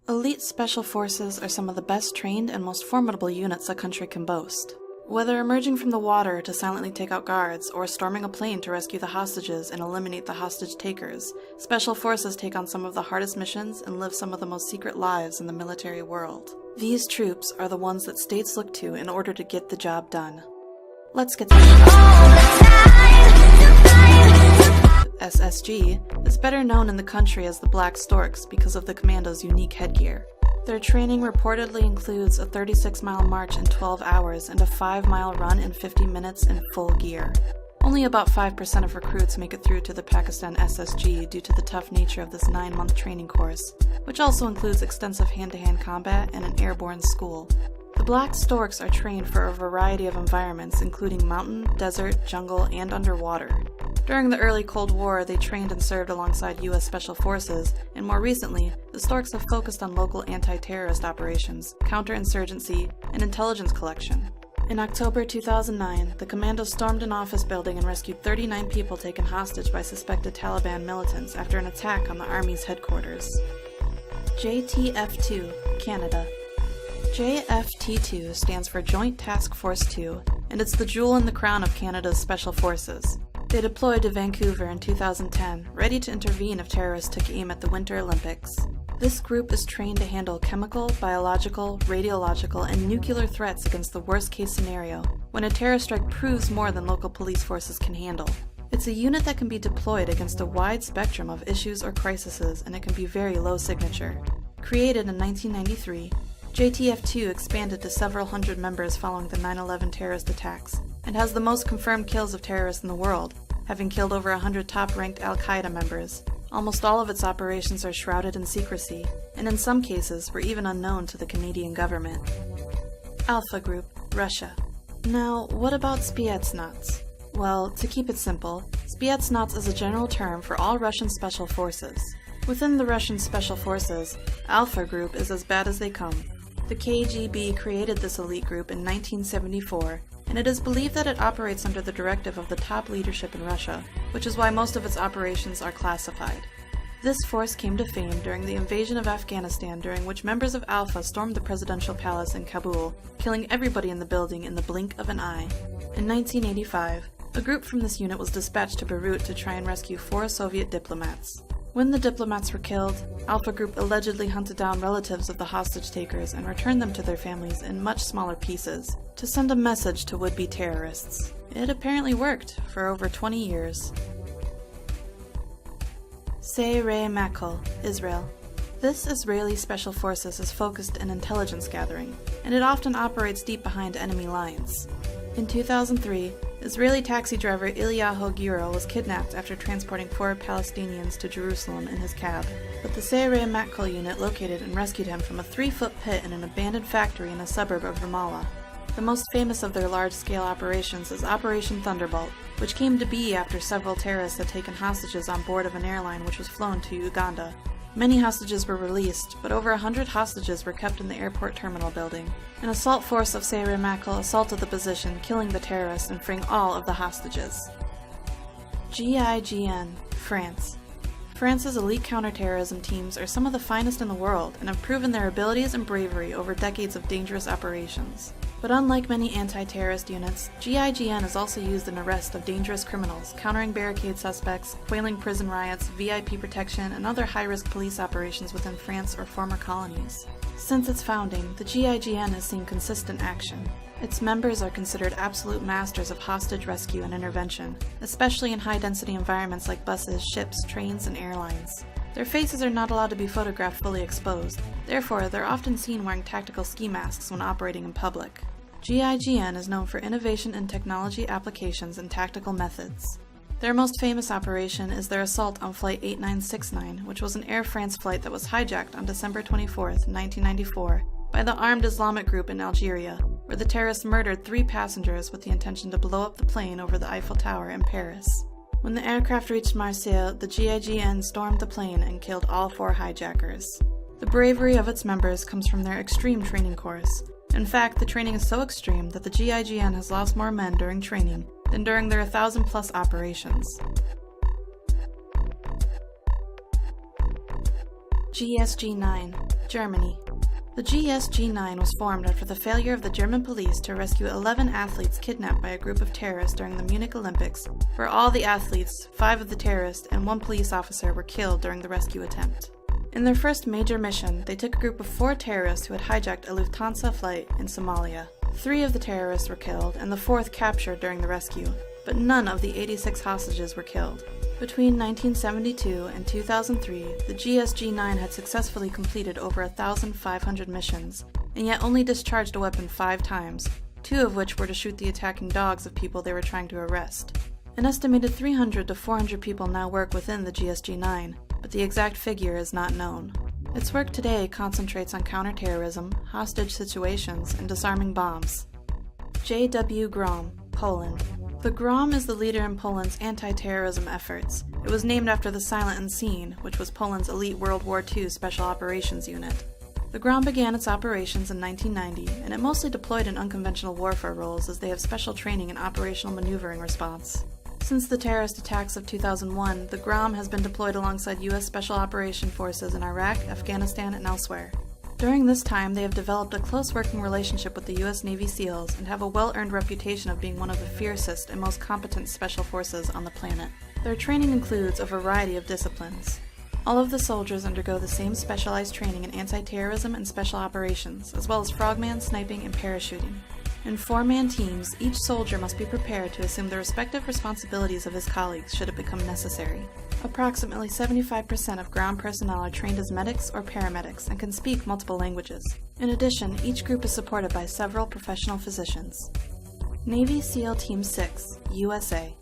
Elite Special Forces are some of the best trained and most formidable units a country can boast. Whether emerging from the water to silently take out guards, or storming a plane to rescue the hostages and eliminate the hostage takers, Special Forces take on some of the hardest missions and live some of the most secret lives in the military world. These troops are the ones that states look to in order to get the job done. Let's get SSG is better known in the country as the Black Storks because of the commando's unique headgear. Their training reportedly includes a 36-mile march in 12 hours and a 5-mile run in 50 minutes in full gear. Only about 5% of recruits make it through to the Pakistan SSG due to the tough nature of this 9-month training course, which also includes extensive hand-to-hand combat and an airborne school. The Black Storks are trained for a variety of environments including mountain, desert, jungle, and underwater. During the early Cold War, they trained and served alongside U.S. Special Forces, and more recently, the Storks have focused on local anti-terrorist operations, counterinsurgency, and intelligence collection. In October 2009, the commando stormed an office building and rescued 39 people taken hostage by suspected Taliban militants after an attack on the Army's headquarters. JTF2 Canada. JFT2 stands for Joint Task Force 2, and it's the jewel in the crown of Canada's Special Forces. They deployed to Vancouver in 2010, ready to intervene if terrorists took aim at the Winter Olympics. This group is trained to handle chemical, biological, radiological, and nuclear threats against the worst-case scenario, when a terror strike proves more than local police forces can handle. It's a unit that can be deployed against a wide spectrum of issues or crises, and it can be very low signature. Created in 1993, JTF2 expanded to several hundred members following the 9/11 terrorist attacks, and has the most confirmed kills of terrorists in the world, having killed over 100 top-ranked Al-Qaeda members. Almost all of its operations are shrouded in secrecy, and in some cases were even unknown to the Canadian government. Alpha Group, Russia. Now, what about Spetsnaz? Well, to keep it simple, Spetsnaz is a general term for all Russian special forces. Within the Russian Special Forces, Alpha Group is as bad as they come. The KGB created this elite group in 1974, and it is believed that it operates under the directive of the top leadership in Russia, which is why most of its operations are classified. This force came to fame during the invasion of Afghanistan, during which members of Alpha stormed the presidential palace in Kabul, killing everybody in the building in the blink of an eye. In 1985, a group from this unit was dispatched to Beirut to try and rescue 4 Soviet diplomats. When the diplomats were killed, Alpha Group allegedly hunted down relatives of the hostage takers and returned them to their families in much smaller pieces, to send a message to would-be terrorists. It apparently worked for over 20 years. Shere Makol, Israel. This Israeli Special Forces is focused in intelligence gathering, and it often operates deep behind enemy lines. In 2003, Israeli taxi driver Ilyahu Giro was kidnapped after transporting 4 Palestinians to Jerusalem in his cab, but the Shere Makol unit located and rescued him from a 3-foot pit in an abandoned factory in a suburb of Ramallah. The most famous of their large-scale operations is Operation Thunderbolt, which came to be after several terrorists had taken hostages on board of an airline which was flown to Uganda. Many hostages were released, but over 100 hostages were kept in the airport terminal building. An assault force of Shere Makol assaulted the position, killing the terrorists and freeing all of the hostages. GIGN, France. France's elite counterterrorism teams are some of the finest in the world and have proven their abilities and bravery over decades of dangerous operations. But unlike many anti-terrorist units, GIGN is also used in arrest of dangerous criminals, countering barricade suspects, quelling prison riots, VIP protection, and other high-risk police operations within France or former colonies. Since its founding, the GIGN has seen consistent action. Its members are considered absolute masters of hostage rescue and intervention, especially in high-density environments like buses, ships, trains, and airlines. Their faces are not allowed to be photographed fully exposed, therefore they're often seen wearing tactical ski masks when operating in public. GIGN is known for innovation in technology applications and tactical methods. Their most famous operation is their assault on Flight 8969, which was an Air France flight that was hijacked on December 24, 1994, by the armed Islamic group in Algeria, where the terrorists murdered 3 passengers with the intention to blow up the plane over the Eiffel Tower in Paris. When the aircraft reached Marseille, the GIGN stormed the plane and killed all 4 hijackers. The bravery of its members comes from their extreme training course. In fact, the training is so extreme that the GIGN has lost more men during training than during their 1,000-plus operations. GSG-9, Germany. The GSG-9 was formed after the failure of the German police to rescue 11 athletes kidnapped by a group of terrorists during the Munich Olympics, where all the athletes, 5 of the terrorists, and 1 police officer were killed during the rescue attempt. In their first major mission, they took a group of 4 terrorists who had hijacked a Lufthansa flight in Somalia. 3 of the terrorists were killed, and the 4th captured during the rescue, but none of the 86 hostages were killed. Between 1972 and 2003, the GSG-9 had successfully completed over 1,500 missions, and yet only discharged a weapon 5 times, 2 of which were to shoot the attacking dogs of people they were trying to arrest. An estimated 300 to 400 people now work within the GSG-9, but the exact figure is not known. Its work today concentrates on counterterrorism, hostage situations, and disarming bombs. J.W. Grom, Poland. The Grom is the leader in Poland's anti-terrorism efforts. It was named after the Silent Unseen, which was Poland's elite World War II Special Operations Unit. The Grom began its operations in 1990, and it mostly deployed in unconventional warfare roles as they have special training in operational maneuvering response. Since the terrorist attacks of 2001, the Grom has been deployed alongside U.S. Special Operation Forces in Iraq, Afghanistan, and elsewhere. During this time, they have developed a close working relationship with the U.S. Navy SEALs and have a well-earned reputation of being one of the fiercest and most competent special forces on the planet. Their training includes a variety of disciplines. All of the soldiers undergo the same specialized training in anti-terrorism and special operations, as well as frogman, sniping, and parachuting. In 4-man teams, each soldier must be prepared to assume the respective responsibilities of his colleagues should it become necessary. Approximately 75% of ground personnel are trained as medics or paramedics and can speak multiple languages. In addition, each group is supported by several professional physicians. Navy SEAL Team 6, USA.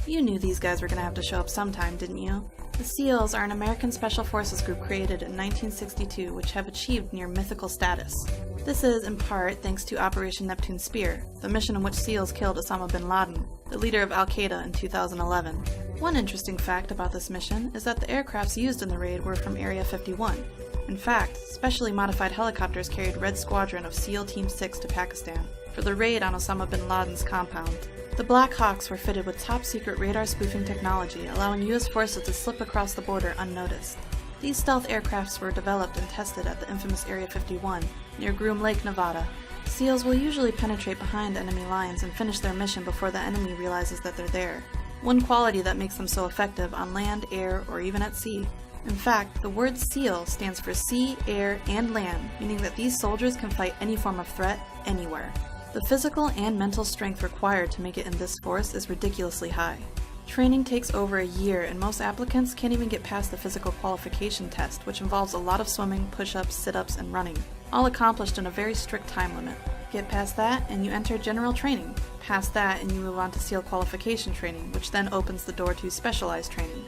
You knew these guys were going to have to show up sometime, didn't you? The SEALs are an American Special Forces group created in 1962 which have achieved near mythical status. This is, in part, thanks to Operation Neptune Spear, the mission in which SEALs killed Osama bin Laden, the leader of Al-Qaeda, in 2011. One interesting fact about this mission is that the aircrafts used in the raid were from Area 51. In fact, specially modified helicopters carried Red Squadron of SEAL Team 6 to Pakistan for the raid on Osama bin Laden's compound. The Black Hawks were fitted with top-secret radar spoofing technology, allowing U.S. forces to slip across the border unnoticed. These stealth aircrafts were developed and tested at the infamous Area 51, near Groom Lake, Nevada. SEALs will usually penetrate behind enemy lines and finish their mission before the enemy realizes that they're there. One quality that makes them so effective on land, air, or even at sea. In fact, the word SEAL stands for sea, air, and land, meaning that these soldiers can fight any form of threat, anywhere. The physical and mental strength required to make it in this force is ridiculously high. Training takes over a year, and most applicants can't even get past the physical qualification test, which involves a lot of swimming, push-ups, sit-ups, and running, all accomplished in a very strict time limit. Get past that, and you enter general training. Past that, and you move on to SEAL qualification training, which then opens the door to specialized training.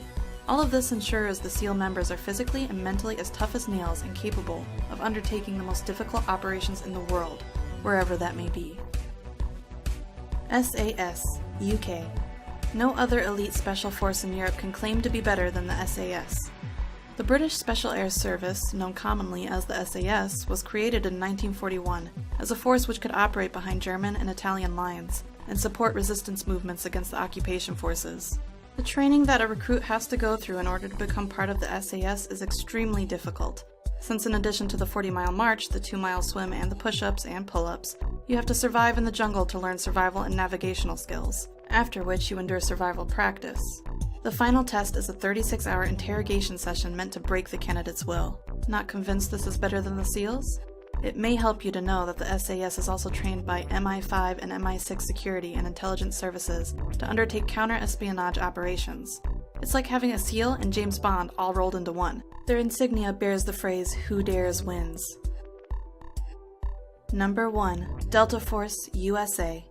All of this ensures the SEAL members are physically and mentally as tough as nails and capable of undertaking the most difficult operations in the world, wherever that may be. SAS, UK. No other elite special force in Europe can claim to be better than the SAS. The British Special Air Service, known commonly as the SAS, was created in 1941 as a force which could operate behind German and Italian lines and support resistance movements against the occupation forces. The training that a recruit has to go through in order to become part of the SAS is extremely difficult, since in addition to the 40-mile march, the 2-mile swim, and the push-ups and pull-ups, you have to survive in the jungle to learn survival and navigational skills, after which you endure survival practice. The final test is a 36-hour interrogation session meant to break the candidate's will. Not convinced this is better than the SEALs? It may help you to know that the SAS is also trained by MI5 and MI6 security and intelligence services to undertake counter-espionage operations. It's like having a SEAL and James Bond all rolled into one. Their insignia bears the phrase, "Who dares wins." Number 1. Delta Force, USA.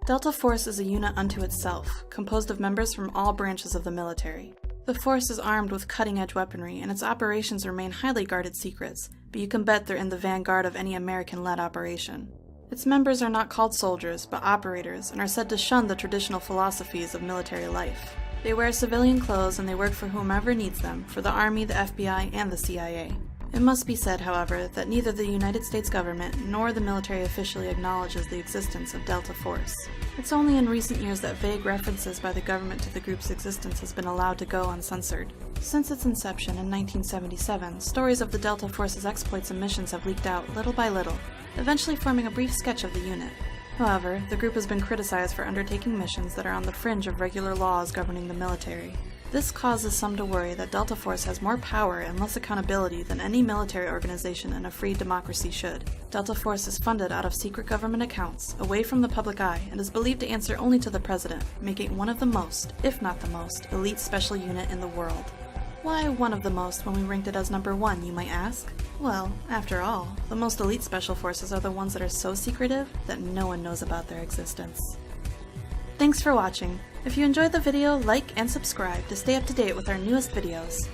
Delta Force is a unit unto itself, composed of members from all branches of the military. The force is armed with cutting-edge weaponry, and its operations remain highly guarded secrets, but you can bet they're in the vanguard of any American-led operation. Its members are not called soldiers, but operators, and are said to shun the traditional philosophies of military life. They wear civilian clothes and they work for whomever needs them, for the Army, the FBI, and the CIA. It must be said, however, that neither the United States government nor the military officially acknowledges the existence of Delta Force. It's only in recent years that vague references by the government to the group's existence has been allowed to go uncensored. Since its inception in 1977, stories of the Delta Force's exploits and missions have leaked out little by little, eventually forming a brief sketch of the unit. However, the group has been criticized for undertaking missions that are on the fringe of regular laws governing the military. This causes some to worry that Delta Force has more power and less accountability than any military organization in a free democracy should. Delta Force is funded out of secret government accounts, away from the public eye, and is believed to answer only to the president, making it one of the most, if not the most, elite special unit in the world. Why one of the most when we ranked it as number 1, you might ask? Well, after all, the most elite special forces are the ones that are so secretive that no one knows about their existence. Thanks for watching. If you enjoyed the video, like and subscribe to stay up to date with our newest videos.